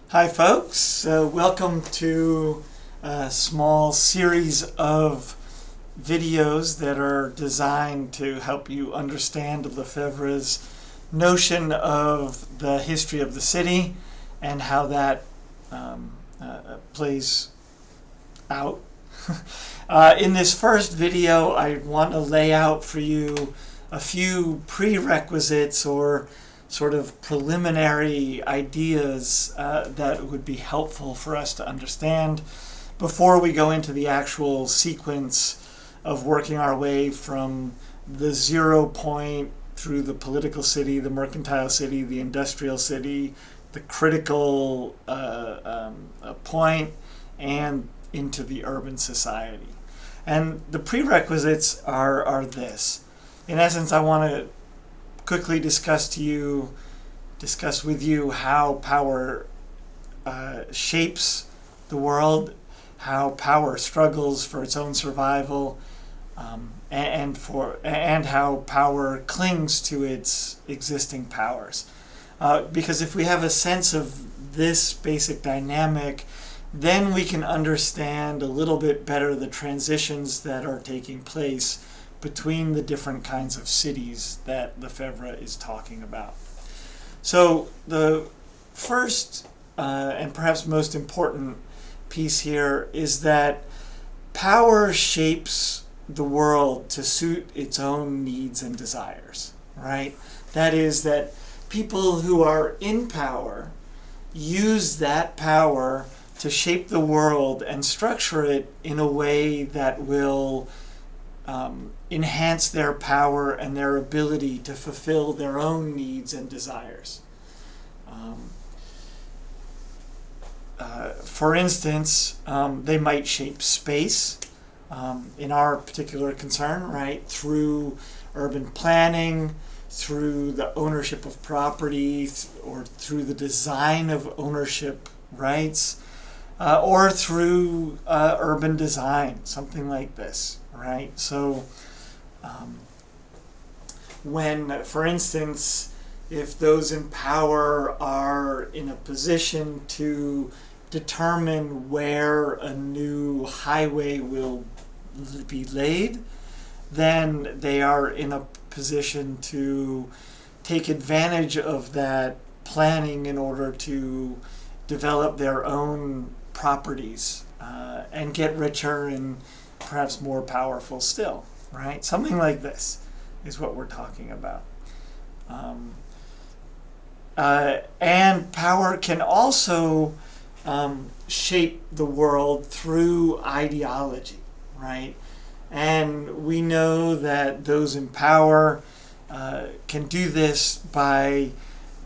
Hi folks, welcome to a small series of videos that are designed to help you understand Lefebvre's notion of the history of the city and how that plays out. In this first video, I want to lay out for you a few prerequisites or sort of preliminary ideas that would be helpful for us to understand before we go into the actual sequence of working our way from the 0 point through the political city, the mercantile city, the industrial city, the critical point, and into the urban society. And the prerequisites are this. In essence, I want to quickly discuss with you how power shapes the world, how power struggles for its own survival, and how power clings to its existing powers. Because if we have a sense of this basic dynamic, then we can understand a little bit better the transitions that are taking place between the different kinds of cities that Lefebvre is talking about. So the first and perhaps most important piece here is that power shapes the world to suit its own needs and desires, right? That is, that people who are in power use that power to shape the world and structure it in a way that will enhance their power and their ability to fulfill their own needs and desires. For instance, they might shape space, in our particular concern, right, through urban planning, through the ownership of property, or through the design of ownership rights, or through urban design, something like this, right? So when, for instance, if those in power are in a position to determine where a new highway will be laid, then they are in a position to take advantage of that planning in order to develop their own properties and get richer and perhaps more powerful still, right? Something like this is what we're talking about. And power can also shape the world through ideology, right? And we know that those in power can do this by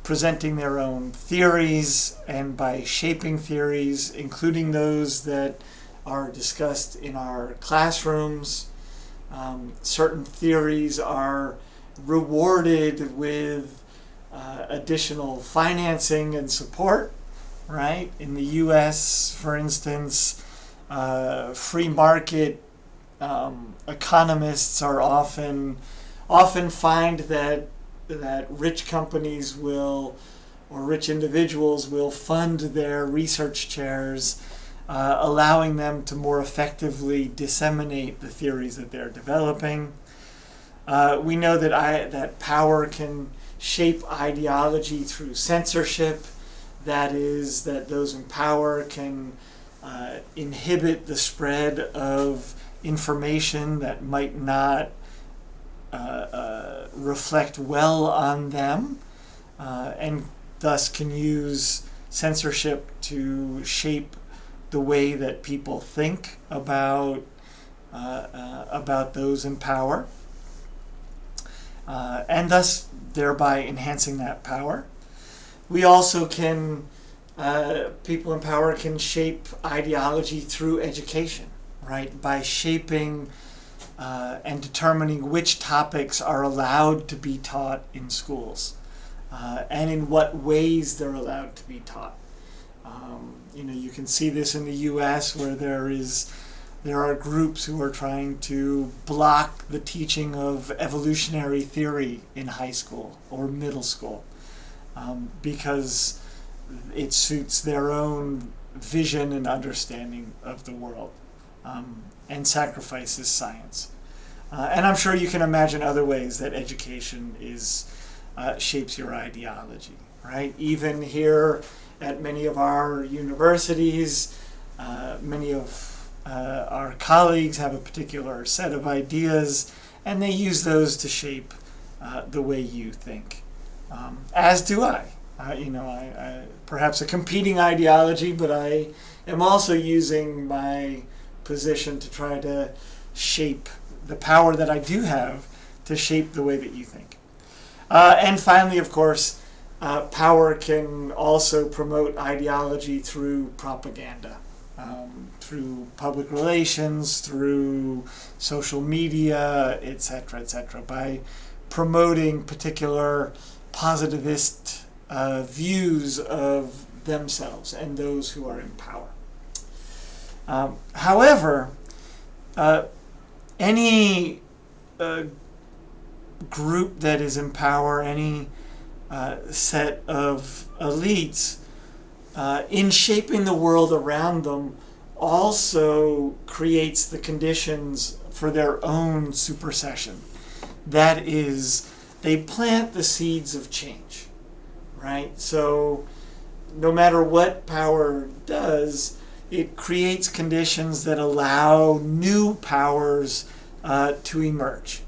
presenting their own theories and by shaping theories, including those that are discussed in our classrooms. Certain theories are rewarded with additional financing and support, right? In the US, for instance, free market economists are often find that rich companies will, or rich individuals will, fund their research chairs, allowing them to more effectively disseminate the theories that they're developing. We know that power can shape ideology through censorship. That is, that those in power can inhibit the spread of information that might not reflect well on them, and thus can use censorship to shape the way that people think about those in power, and thus thereby enhancing that power. We also can, people in power can shape ideology through education, right? By shaping and determining which topics are allowed to be taught in schools, and in what ways they're allowed to be taught. You can see this in the U.S., where there are groups who are trying to block the teaching of evolutionary theory in high school or middle school, because it suits their own vision and understanding of the world, and sacrifices science. And I'm sure you can imagine other ways that education shapes your ideology, right? Even here at many of our universities, many of our colleagues have a particular set of ideas, and they use those to shape the way you think. As do I. I perhaps a competing ideology, but I am also using my position to try to shape the power that I do have to shape the way that you think. And finally, of course, power can also promote ideology through propaganda, through public relations, through social media, etc., by promoting particular positivist views of themselves and those who are in power. However, any group that is in power, any set of elites, in shaping the world around them, also creates the conditions for their own supersession. That is, they plant the seeds of change, right? So no matter what power does, it creates conditions that allow new powers to emerge.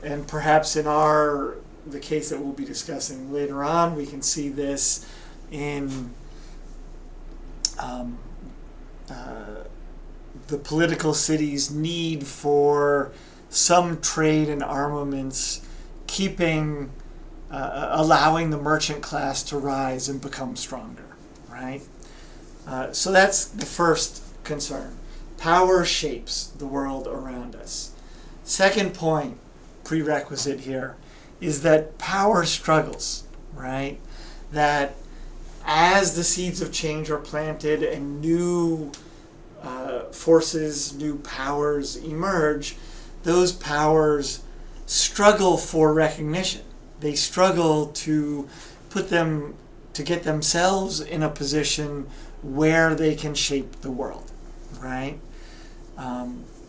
And perhaps in the case that we'll be discussing later on, we can see this in the political city's need for some trade and armaments, allowing the merchant class to rise and become stronger, right? So that's the first concern. Power shapes the world around us. Second point, prerequisite here, is that power struggles, right? That as the seeds of change are planted and new forces, new powers emerge, those powers struggle for recognition. They struggle to get themselves in a position where they can shape the world, right?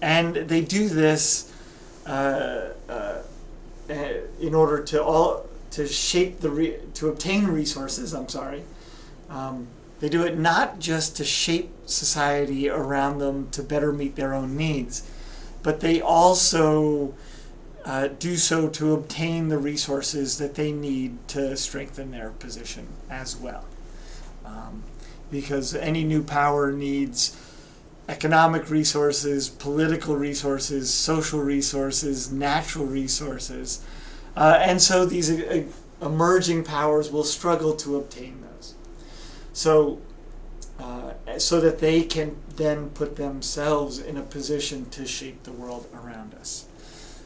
And they do this in order to obtain resources. They do it not just to shape society around them to better meet their own needs, but they also do so to obtain the resources that they need to strengthen their position as well. Because any new power needs economic resources, political resources, social resources, natural resources. And so these emerging powers will struggle to obtain those. So that they can then put themselves in a position to shape the world around us.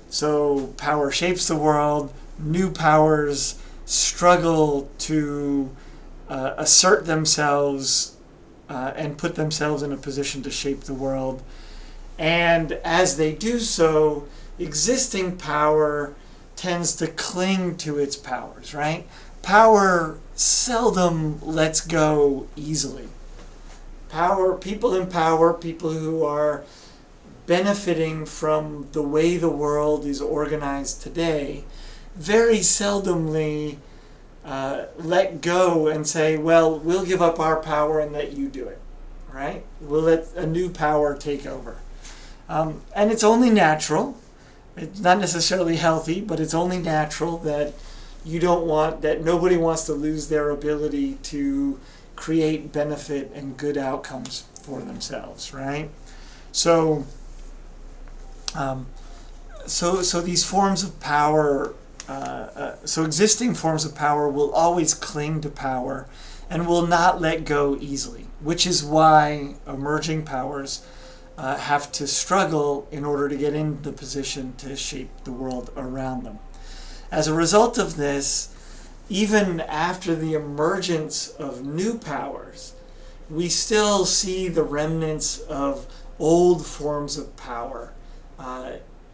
So power shapes the world. New powers struggle to assert themselves and put themselves in a position to shape the world. And as they do so, existing power tends to cling to its powers, right? Power seldom lets go easily. People in power, people who are benefiting from the way the world is organized today, very seldomly let go and say, well, we'll give up our power and let you do it, right? We'll let a new power take over. And it's only natural. It's not necessarily healthy, but it's only natural that nobody wants to lose their ability to create benefit and good outcomes for themselves, right? So these forms of power, so existing forms of power will always cling to power and will not let go easily, which is why emerging powers have to struggle in order to get in the position to shape the world around them. As a result of this, even after the emergence of new powers, we still see the remnants of old forms of power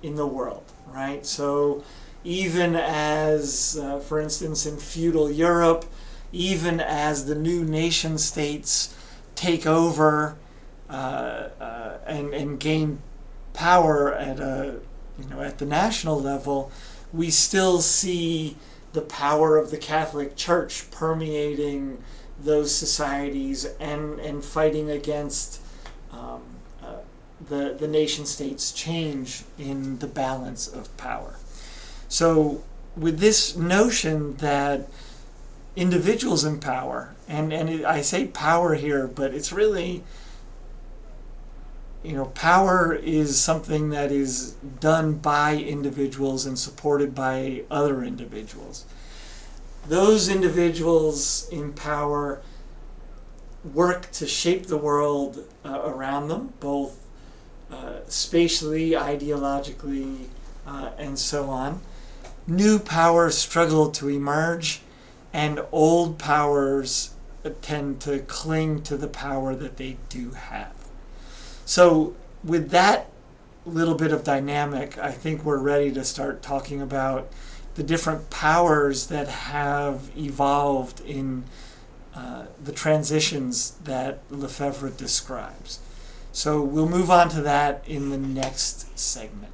in the world, right? So even as, for instance, in feudal Europe, even as the new nation states take over and gain power at at the national level, we still see the power of the Catholic Church permeating those societies and fighting against the nation states' change in the balance of power. So with this notion that individuals in power, and I say power here, but it's really, power is something that is done by individuals and supported by other individuals. Those individuals in power work to shape the world around them, both spatially, ideologically, and so on. New powers struggle to emerge, and old powers tend to cling to the power that they do have. So with that little bit of dynamic, I think we're ready to start talking about the different powers that have evolved in the transitions that Lefebvre describes. So we'll move on to that in the next segment.